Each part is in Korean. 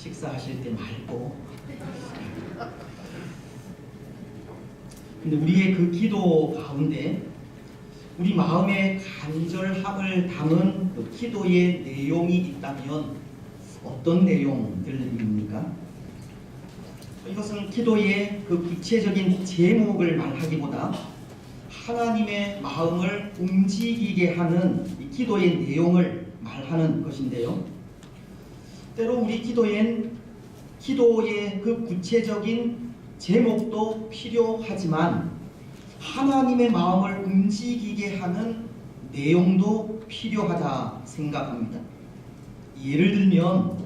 식사하실 때 말고. 근데 우리의 그 기도 가운데 우리 마음의 간절함을 담은 그 기도의 내용이 있다면 어떤 내용들입니까? 이것은 기도의 그 구체적인 제목을 말하기보다 하나님의 마음을 움직이게 하는 이 기도의 내용을 말하는 것인데요. 때로 우리 기도의 그 구체적인 제목도 필요하지만 하나님의 마음을 움직이게 하는 내용도 필요하다 생각합니다. 예를 들면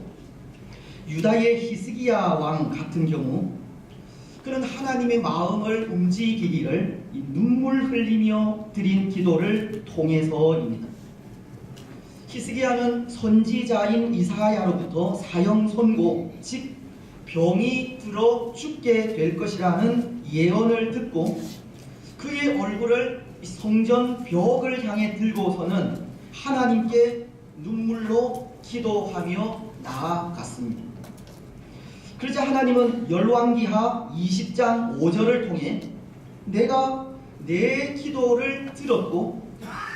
유다의 히스기야 왕 같은 경우 그는 하나님의 마음을 움직이기를 눈물 흘리며 드린 기도를 통해서입니다. 히스기야는 선지자인 이사야로부터 사형 선고, 즉 병이 들어 죽게 될 것이라는 예언을 듣고 그의 얼굴을 성전 벽을 향해 들고서는 하나님께 눈물로 기도하며 나아갔습니다. 그러자 하나님은 열왕기하 20장 5절을 통해 내가 내 기도를 들었고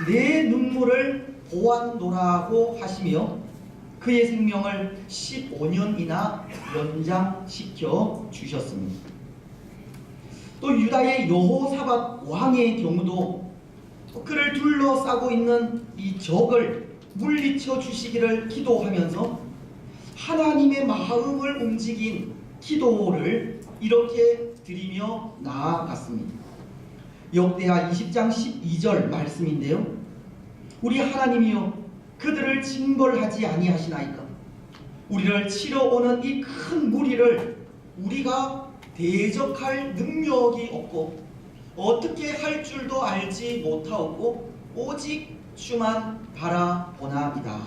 내 눈물을 보았노라고 하시며 그의 생명을 15년이나 연장시켜 주셨습니다. 또 유다의 여호사밧 왕의 경우도 그를 둘러싸고 있는 이 적을 물리쳐 주시기를 기도하면서 하나님의 마음을 움직인 기도를 이렇게 드리며 나아갔습니다. 역대하 20장 12절 말씀인데요. 우리 하나님이여 그들을 징벌하지 아니하시나이까? 우리를 치러 오는 이 큰 무리를 우리가 대적할 능력이 없고 어떻게 할 줄도 알지 못하옵고 오직 주만 바라보나이다.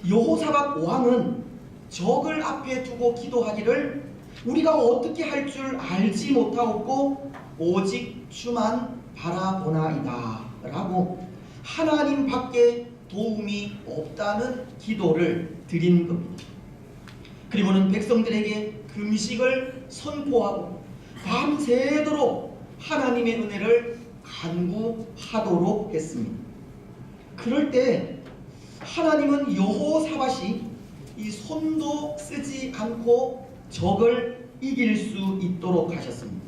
여호사밧 왕은 적을 앞에 두고 기도하기를 우리가 어떻게 할 줄 알지 못하옵고 오직 주만 바라보나이다 라고 하나님 밖에 도움이 없다는 기도를 드린 겁니다. 그리고는 백성들에게 금식을 선포하고 밤새도록 하나님의 은혜를 간구하도록 했습니다. 그럴 때 하나님은 여호사밧이 이 손도 쓰지 않고 적을 이길 수 있도록 하셨습니다.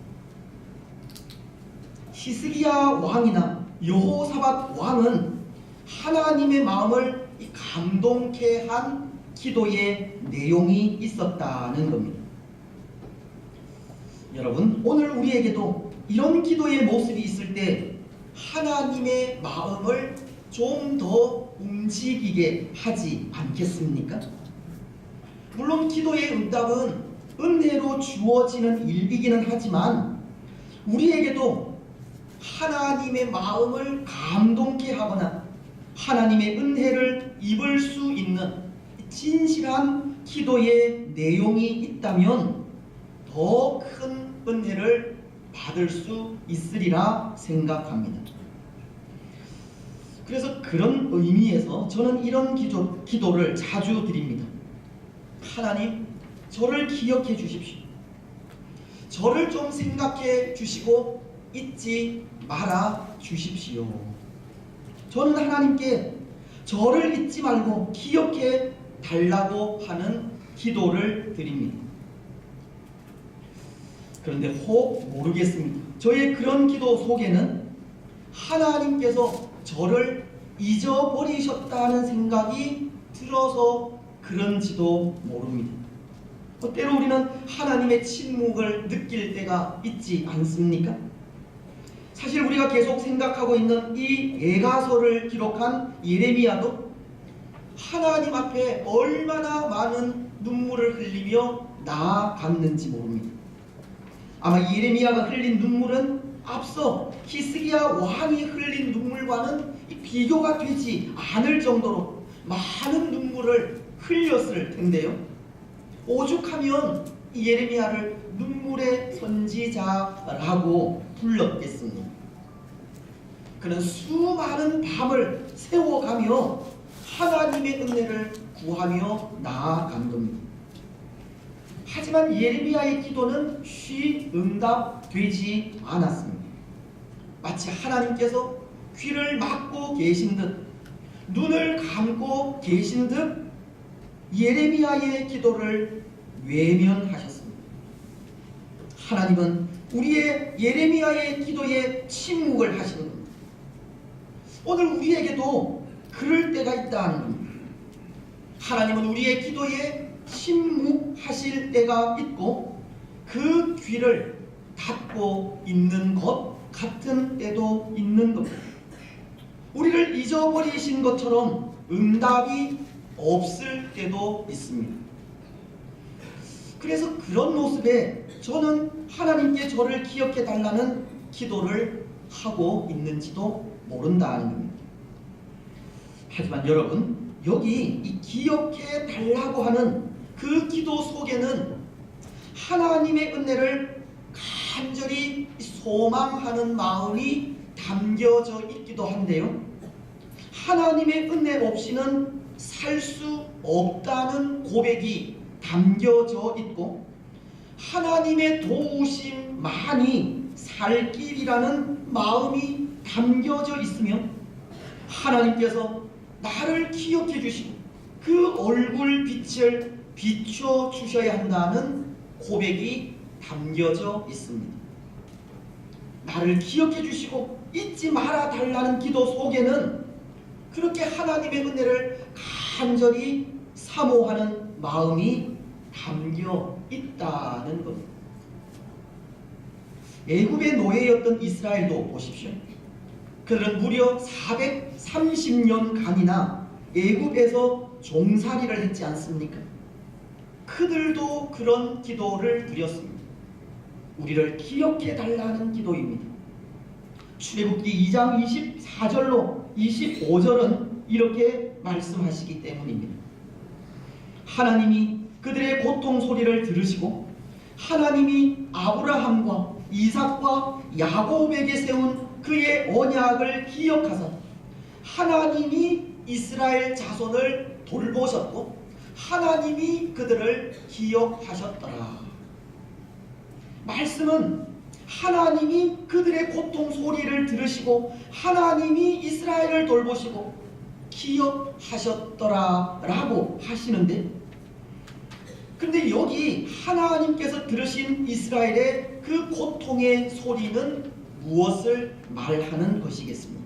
히스기야 왕이나 여호사밧 왕은 하나님의 마음을 감동케 한 기도의 내용이 있었다는 겁니다. 여러분, 오늘 우리에게도 이런 기도의 모습이 있을 때 하나님의 마음을 좀 더 움직이게 하지 않겠습니까? 물론 기도의 응답은 은혜로 주어지는 일이기는 하지만 우리에게도 하나님의 마음을 감동케 하거나 하나님의 은혜를 입을 수 있는 진실한 기도의 내용이 있다면 더 큰 은혜를 받을 수 있으리라 생각합니다. 그래서 그런 의미에서 저는 이런 기도를 자주 드립니다. 하나님, 저를 기억해 주십시오. 저를 좀 생각해 주시고 잊지 말아 주십시오. 저는 하나님께 저를 잊지 말고 기억해 달라고 하는 기도를 드립니다. 그런데 혹 모르겠습니다. 저의 그런 기도 속에는 하나님께서 저를 잊어버리셨다는 생각이 들어서 그런지도 모릅니다. 때로 우리는 하나님의 침묵을 느낄 때가 있지 않습니까? 사실 우리가 계속 생각하고 있는 이 예가서를 기록한 예레미야도 하나님 앞에 얼마나 많은 눈물을 흘리며 나아갔는지 모릅니다. 아마 예레미야가 흘린 눈물은 앞서 히스기야 왕이 흘린 눈물과는 비교가 되지 않을 정도로 많은 눈물을 흘렸을 텐데요. 오죽하면 예레미야를 눈물의 선지자라고 불렀겠습니다. 그는 수많은 밤을 세워가며 하나님의 은혜를 구하며 나아간 겁니다. 하지만 예레미야의 기도는 쉬 응답되지 않았습니다. 마치 하나님께서 귀를 막고 계신 듯, 눈을 감고 계신 듯 예레미야의 기도를 외면하셨습니다. 하나님은 우리의 예레미야의 기도에 침묵을 하시는 겁니다. 오늘 우리에게도 그럴 때가 있다는 겁니다. 하나님은 우리의 기도에 침묵하실 때가 있고 그 귀를 닫고 있는 것 같은 때도 있는 겁니다. 우리를 잊어버리신 것처럼 응답이 없을 때도 있습니다. 그래서 그런 모습에 저는 하나님께 저를 기억해 달라는 기도를 하고 있는지도 모른다는 겁니다. 하지만 여러분, 여기 이 기억해 달라고 하는 그 기도 속에는 하나님의 은혜를 간절히 소망하는 마음이 담겨져 있기도 한데요, 하나님의 은혜 없이는 살 수 없다는 고백이 담겨져 있고, 하나님의 도우심만이 살 길이라는 마음이 담겨져 있으며, 하나님께서 나를 기억해 주시고 그 얼굴 빛을 비춰 주셔야 한다는 고백이 담겨져 있습니다. 나를 기억해 주시고 잊지 말아 달라는 기도 속에는 그렇게 하나님의 은혜를 간절히 사모하는 마음이 담겨 있다는 겁니다. 애굽의 노예였던 이스라엘도 보십시오. 그들은 무려 430년간이나 애굽에서 종살이를 했지 않습니까? 그들도 그런 기도를 드렸습니다. 우리를 기억해 달라는 기도입니다. 출애굽기 2장 24절로 25절은 이렇게 말씀하시기 때문입니다. 하나님이 그들의 고통 소리를 들으시고 하나님이 아브라함과 이삭과 야곱에게 세운 그의 언약을 기억하사 하나님이 이스라엘 자손을 돌보셨고 하나님이 그들을 기억하셨더라. 말씀은 하나님이 그들의 고통 소리를 들으시고 하나님이 이스라엘을 돌보시고 기억하셨더라 라고 하시는데, 근데 여기 하나님께서 들으신 이스라엘의 그 고통의 소리는 무엇을 말하는 것이겠습니까?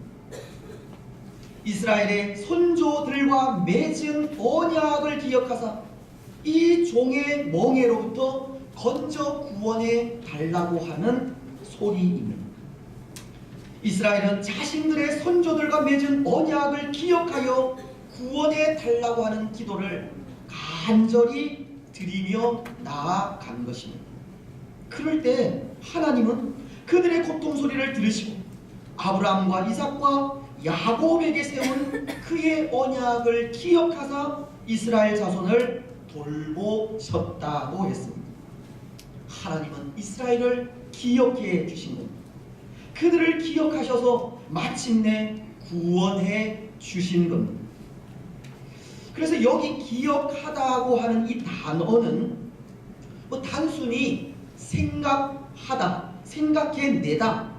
이스라엘의 선조들과 맺은 언약을 기억하사 이 종의 멍에로부터 건져 구원해 달라고 하는 소리입니다. 이스라엘은 자신들의 선조들과 맺은 언약을 기억하여 구원해 달라고 하는 기도를 간절히 드리며 나아간 것입니다. 그럴 때 하나님은 그들의 고통 소리를 들으시고 아브라함과 이삭과 야곱에게 세운 그의 언약을 기억하사 이스라엘 자손을 돌보셨다고 했습니다. 하나님은 이스라엘을 기억해 주신 겁니다. 그들을 기억하셔서 마침내 구원해 주신 겁니다. 그래서 여기 기억하다고 하는 이 단어는 단순히 생각하다, 생각해내다,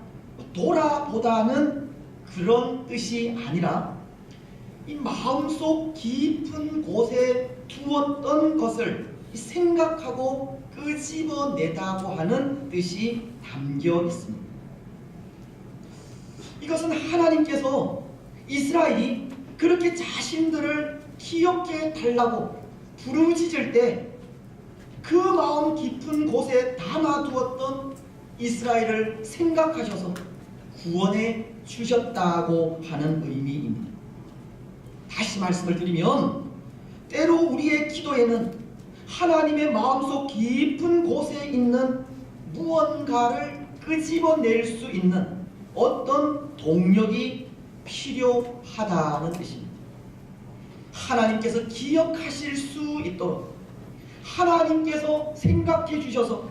돌아보다는 그런 뜻이 아니라 이 마음속 깊은 곳에 두었던 것을 생각하고 끄집어내다고 하는 뜻이 담겨 있습니다. 이것은 하나님께서 이스라엘이 그렇게 자신들을 기억해 달라고 부르짖을 때 그 마음 깊은 곳에 담아두었던 이스라엘을 생각하셔서 구원해 주셨다고 하는 의미입니다. 다시 말씀을 드리면 때로 우리의 기도에는 하나님의 마음속 깊은 곳에 있는 무언가를 끄집어낼 수 있는 어떤 동력이 필요하다는 뜻입니다. 하나님께서 기억하실 수 있도록 하나님께서 생각해 주셔서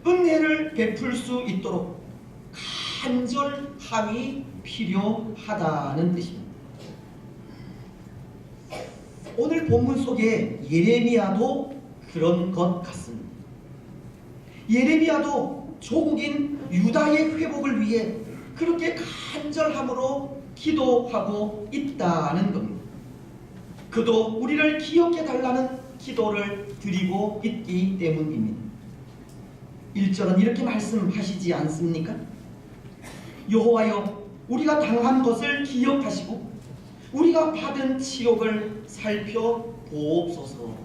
은혜를 베풀 수 있도록 간절함이 필요하다는 뜻입니다. 오늘 본문 속에 예레미야도 그런 것 같습니다. 예레미야도 조국인 유다의 회복을 위해 그렇게 간절함으로 기도하고 있다는 겁니다. 그도 우리를 기억해 달라는 기도를 드리고 있기 때문입니다. 1절은 이렇게 말씀하시지 않습니까? 여호와여, 우리가 당한 것을 기억하시고 우리가 받은 치욕을 살펴보옵소서.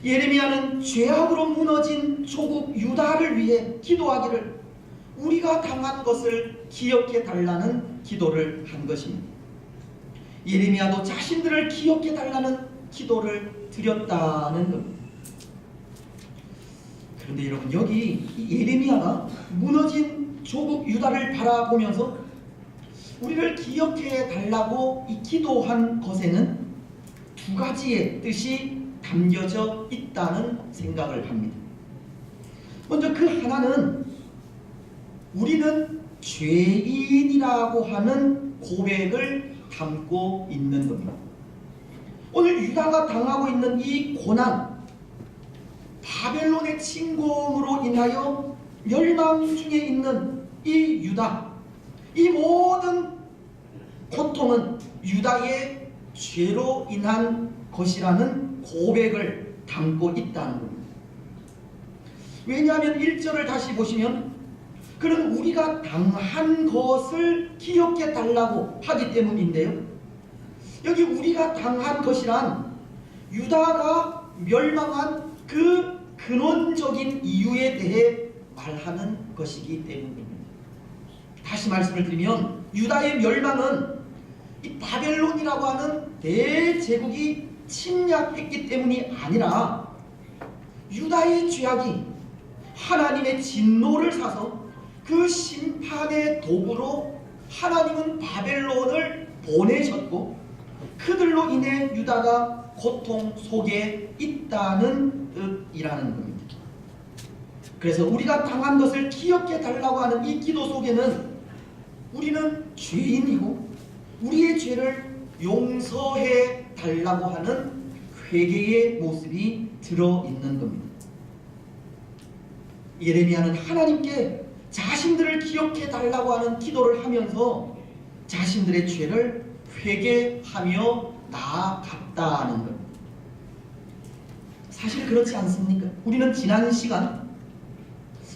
예레미야는 죄악으로 무너진 조국 유다를 위해 기도하기를 우리가 당한 것을 기억해 달라는 기도를 한 것입니다. 예레미야도 자신들을 기억해 달라는 기도를 드렸다는 겁니다. 그런데 여러분, 여기 예레미야가 무너진 조국 유다를 바라보면서 우리를 기억해 달라고 이 기도한 것에는 두 가지의 뜻이 담겨져 있다는 생각을 합니다. 먼저 그 하나는 우리는 죄인이라고 하는 고백을 담고 있는 겁니다. 오늘 유다가 당하고 있는 이 고난, 바벨론의 침공으로 인하여 멸망 중에 있는 이 유다, 이 모든 고통은 유다의 죄로 인한 것이라는 고백을 담고 있다는 겁니다. 왜냐하면 1절을 다시 보시면 그는 우리가 당한 것을 기억해 달라고 하기 때문인데요. 여기 우리가 당한 것이란 유다가 멸망한 그 근원적인 이유에 대해 말하는 것이기 때문입니다. 다시 말씀을 드리면 유다의 멸망은 이 바벨론이라고 하는 대제국이 침략했기 때문이 아니라 유다의 죄악이 하나님의 진노를 사서 그 심판의 도구로 하나님은 바벨론을 보내셨고 그들로 인해 유다가 고통 속에 있다는 뜻이라는 겁니다. 그래서 우리가 당한 것을 기억해 달라고 하는 이 기도 속에는 우리는 죄인이고 우리의 죄를 용서해 달라고 하는 회개의 모습이 들어있는 겁니다. 예레미야는 하나님께 자신들을 기억해 달라고 하는 기도를 하면서 자신들의 죄를 회개하며 나아갔다는 것. 사실 그렇지 않습니까? 우리는 지난 시간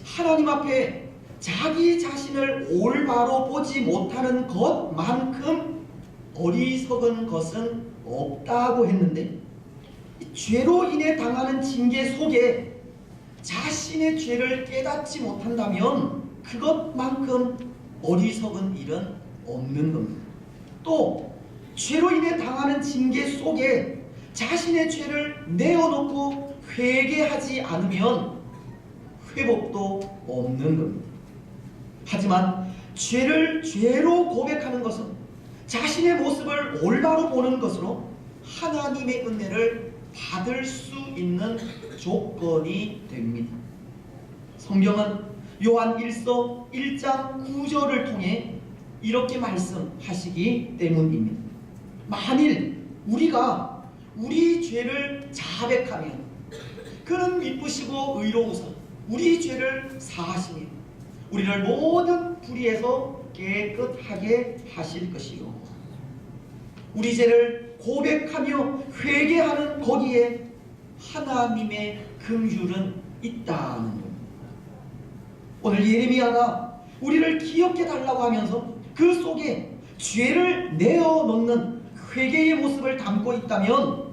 하나님 앞에 자기 자신을 올바로 보지 못하는 것만큼 어리석은 것은 없다고 했는데 죄로 인해 당하는 징계 속에 자신의 죄를 깨닫지 못한다면 그것만큼 어리석은 일은 없는 겁니다. 또 죄로 인해 당하는 징계 속에 자신의 죄를 내어놓고 회개하지 않으면 회복도 없는 겁니다. 하지만 죄를 죄로 고백하는 것은 자신의 모습을 올바로 보는 것으로 하나님의 은혜를 받을 수 있는 조건이 됩니다. 성경은 요한 1서 1장 9절을 통해 이렇게 말씀하시기 때문입니다. 만일 우리가 우리 죄를 자백하며 그는 미쁘시고 의로우사 우리 죄를 사하시며 우리를 모든 불의에서 깨끗하게 하실 것이요 우리 죄를 고백하며 회개하는 거기에 하나님의 긍휼은 있다는 겁니다. 오늘 예레미야가 우리를 기억해 달라고 하면서 그 속에 죄를 내어놓는 회개의 모습을 담고 있다면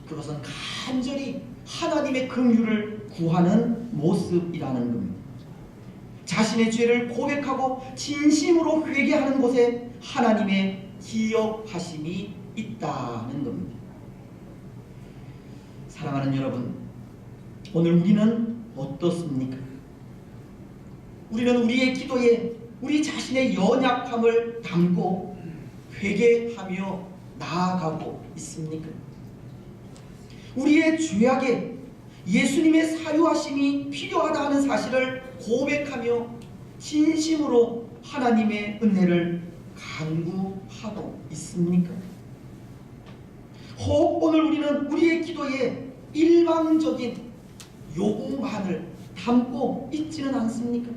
그것은 간절히 하나님의 긍휼을 구하는 모습이라는 겁니다. 자신의 죄를 고백하고 진심으로 회개하는 곳에 하나님의 기억하심이 있다는 겁니다. 사랑하는 여러분, 오늘 우리는 어떻습니까? 우리는 우리의 기도에 우리 자신의 연약함을 담고 회개하며 나아가고 있습니까? 우리의 죄악에 예수님의 사유하심이 필요하다 하는 사실을 고백하며 진심으로 하나님의 은혜를 간구하고 있습니까? 혹 오늘 우리는 우리의 기도에 일방적인 요구만을 담고 있지는 않습니까?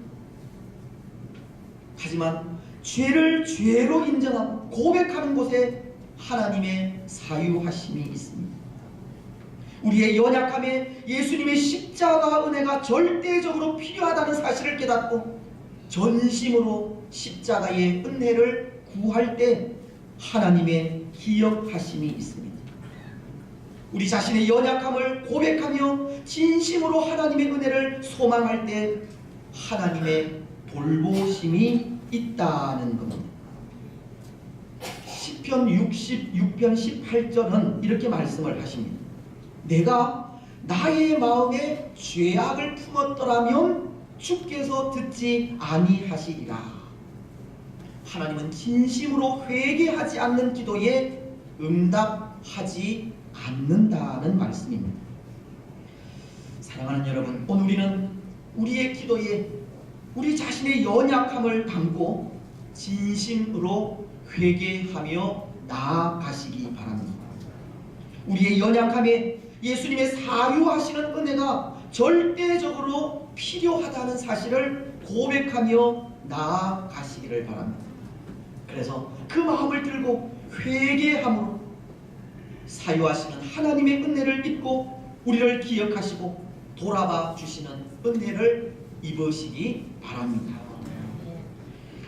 하지만 죄를 죄로 인정하고 고백하는 곳에 하나님의 사유하심이 있습니다. 우리의 연약함에 예수님의 십자가 은혜가 절대적으로 필요하다는 사실을 깨닫고 전심으로 십자가의 은혜를 구할 때 하나님의 기억하심이 있습니다. 우리 자신의 연약함을 고백하며 진심으로 하나님의 은혜를 소망할 때 하나님의 돌보심이 있다는 겁니다. 시편 66편 18절은 이렇게 말씀을 하십니다. 내가 나의 마음에 죄악을 품었더라면 주께서 듣지 아니하시리라. 하나님은 진심으로 회개하지 않는 기도에 응답하지 않는다는 말씀입니다. 사랑하는 여러분, 오늘 우리는 우리의 기도에 우리 자신의 연약함을 담고 진심으로 회개하며 나아가시기 바랍니다. 우리의 연약함에 예수님의 사유하시는 은혜가 절대적으로 필요하다는 사실을 고백하며 나아가시기를 바랍니다. 그래서 그 마음을 들고 회개함으로 사유하시는 하나님의 은혜를 입고 우리를 기억하시고 돌아봐 주시는 은혜를 입으시기 바랍니다.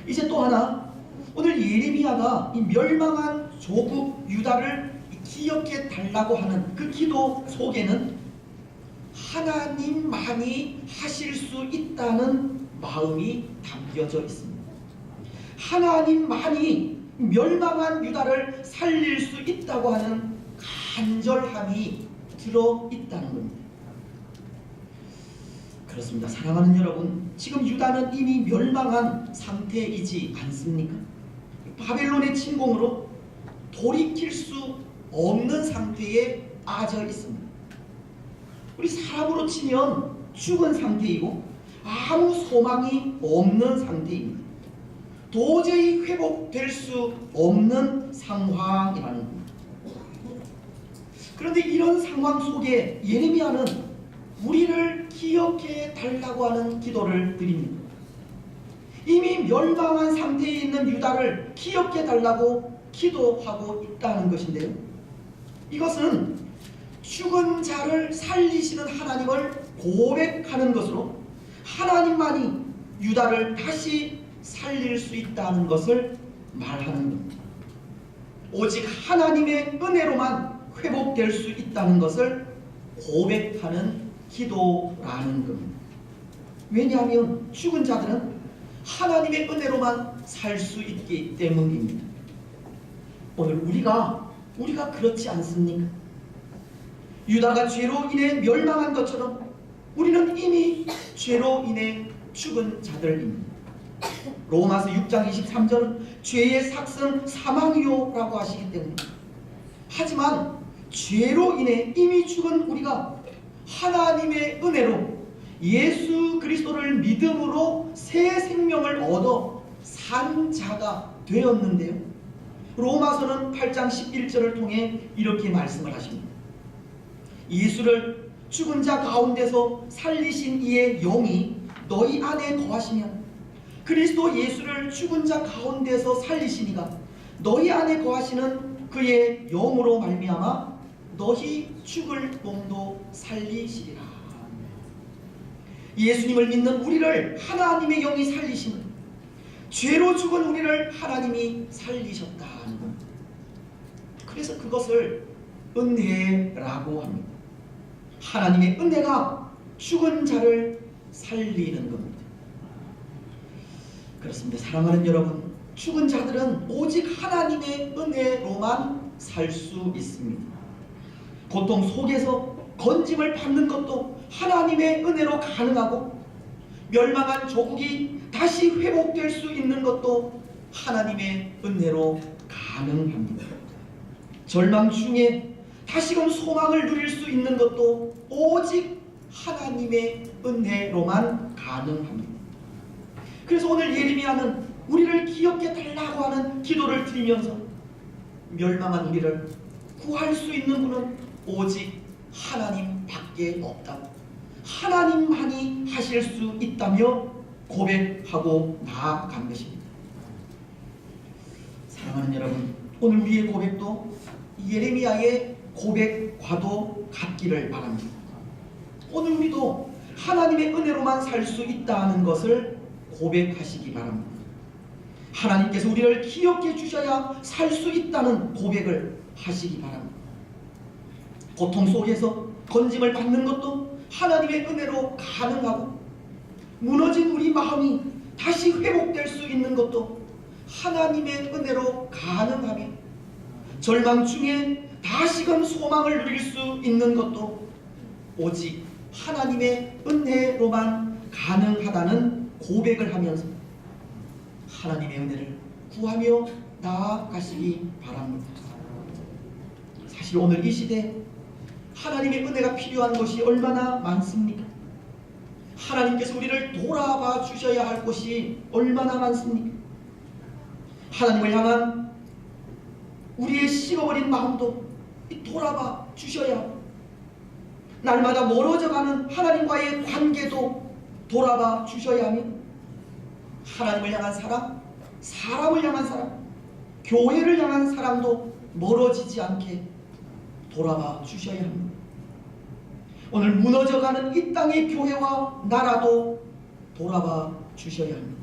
이제 또 하나, 오늘 예레미야가 이 멸망한 조국 유다를 기억해 달라고 하는 그 기도 속에는 하나님만이 하실 수 있다는 마음이 담겨져 있습니다. 하나님만이 멸망한 유다를 살릴 수 있다고 하는 간절함이 들어있다는 겁니다. 그렇습니다. 사랑하는 여러분, 지금 유다는 이미 멸망한 상태이지 않습니까? 바벨론의 침공으로 돌이킬 수 없는 상태에 빠져 있습니다. 우리 사람으로 치면 죽은 상태이고 아무 소망이 없는 상태입니다. 도저히 회복될 수 없는 상황이라는 겁니다. 그런데 이런 상황 속에 예레미야는 우리를 기억해 달라고 하는 기도를 드립니다. 이미 멸망한 상태에 있는 유다를 기억해 달라고 기도하고 있다는 것인데요. 이것은 죽은 자를 살리시는 하나님을 고백하는 것으로 하나님만이 유다를 다시 살릴 수 있다는 것을 말하는 겁니다. 오직 하나님의 은혜로만 회복될 수 있다는 것을 고백하는 기도라는 겁니다. 왜냐하면 죽은 자들은 하나님의 은혜로만 살 수 있기 때문입니다. 오늘 우리가 그렇지 않습니까? 유다가 죄로 인해 멸망한 것처럼 우리는 이미 죄로 인해 죽은 자들입니다. 로마서 6장 23절은 죄의 삭은 사망이요라고 하시기 때문에, 하지만 죄로 인해 이미 죽은 우리가 하나님의 은혜로 예수 그리스도를 믿음으로 새 생명을 얻어 산 자가 되었는데요. 로마서는 8장 11절을 통해 이렇게 말씀을 하십니다. 예수를 죽은 자 가운데서 살리신 이의 영이 너희 안에 거하시면 그리스도 예수를 죽은 자 가운데서 살리시니가 너희 안에 거하시는 그의 영으로 말미암아 너희 죽을 몸도 살리시리라. 예수님을 믿는 우리를 하나님의 영이 살리시는, 죄로 죽은 우리를 하나님이 살리셨다는 겁니다. 그래서 그것을 은혜라고 합니다. 하나님의 은혜가 죽은 자를 살리는 겁니다. 그렇습니다. 사랑하는 여러분, 죽은 자들은 오직 하나님의 은혜로만 살 수 있습니다. 고통 속에서 건짐을 받는 것도 하나님의 은혜로 가능하고, 멸망한 조국이 다시 회복될 수 있는 것도 하나님의 은혜로 가능합니다. 절망 중에 다시금 소망을 누릴 수 있는 것도 오직 하나님의 은혜로만 가능합니다. 그래서 오늘 예레미야는 우리를 기억해 달라고 하는 기도를 드리면서 멸망한 우리를 구할 수 있는 분은 오직 하나님밖에 없다. 하나님만이 하실 수 있다며 고백하고 나아간 것입니다. 사랑하는 여러분, 오늘 우리의 고백도 예레미야의 고백과도 같기를 바랍니다. 오늘 우리도 하나님의 은혜로만 살 수 있다는 것을 고백하시기 바랍니다. 하나님께서 우리를 기억해 주셔야 살 수 있다는 고백을 하시기 바랍니다. 고통 속에서 건짐을 받는 것도 하나님의 은혜로 가능하고, 무너진 우리 마음이 다시 회복될 수 있는 것도 하나님의 은혜로 가능하며, 절망 중에 다시금 소망을 누릴 수 있는 것도 오직 하나님의 은혜로만 가능하다는 고백을 하면서 하나님의 은혜를 구하며 나아가시기 바랍니다. 사실 오늘 이 시대 하나님의 은혜가 필요한 것이 얼마나 많습니까? 하나님께서 우리를 돌아봐 주셔야 할 것이 얼마나 많습니까? 하나님을 향한 우리의 식어버린 마음도 돌아봐 주셔야 하고, 날마다 멀어져가는 하나님과의 관계도 돌아봐 주셔야 하며, 하나님을 향한 사랑, 사람을 향한 사랑, 교회를 향한 사랑도 멀어지지 않게 돌아봐 주셔야 합니다. 오늘 무너져가는 이 땅의 교회와 나라도 돌아봐 주셔야 합니다.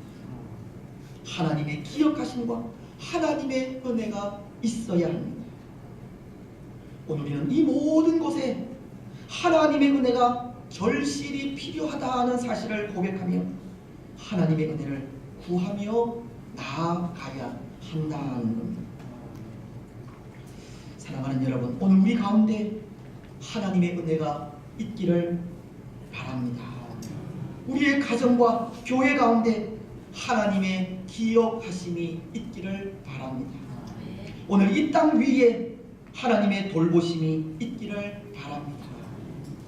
하나님의 기억하심과 하나님의 은혜가 있어야 합니다. 오늘 우리는 이 모든 곳에 하나님의 은혜가 절실히 필요하다는 사실을 고백하며 하나님의 은혜를 구하며 나아가야 한다는 겁니다. 사랑하는 여러분, 오늘 우리 가운데 하나님의 은혜가 있기를 바랍니다. 우리의 가정과 교회 가운데 하나님의 기억하심이 있기를 바랍니다. 오늘 이 땅 위에 하나님의 돌보심이 있기를 바랍니다.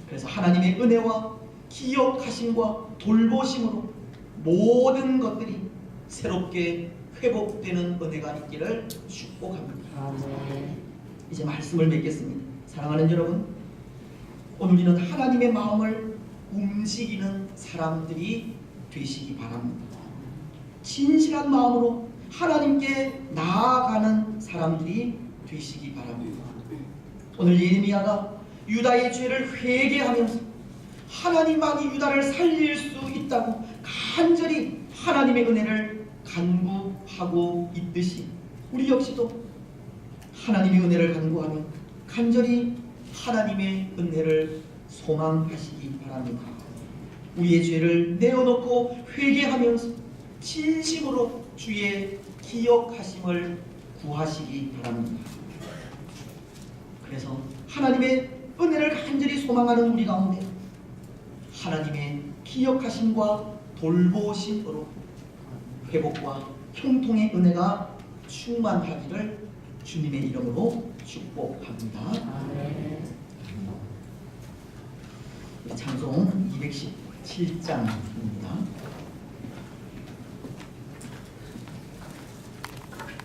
그래서 하나님의 은혜와 기억하심과 돌보심으로 모든 것들이 새롭게 회복되는 은혜가 있기를 축복합니다. 이제 말씀을 맺겠습니다. 사랑하는 여러분, 오늘 우리는 하나님의 마음을 움직이는 사람들이 되시기 바랍니다. 진실한 마음으로 하나님께 나아가는 사람들이 되시기 바랍니다. 오늘 예레미야가 유다의 죄를 회개하면서 하나님만이 유다를 살릴 수 있다고 간절히 하나님의 은혜를 간구하고 있듯이, 우리 역시도 하나님의 은혜를 간구하며 간절히 하나님의 은혜를 소망하시기 바랍니다. 우리의 죄를 내어놓고 회개하면서 진심으로 주의 기억하심을 구하시기 바랍니다. 그래서 하나님의 은혜를 간절히 소망하는 우리 가운데 하나님의 기억하심과 돌보심으로 회복과 형통의 은혜가 충만하기를 주님의 이름으로 축복합니다. 찬송 217장입니다.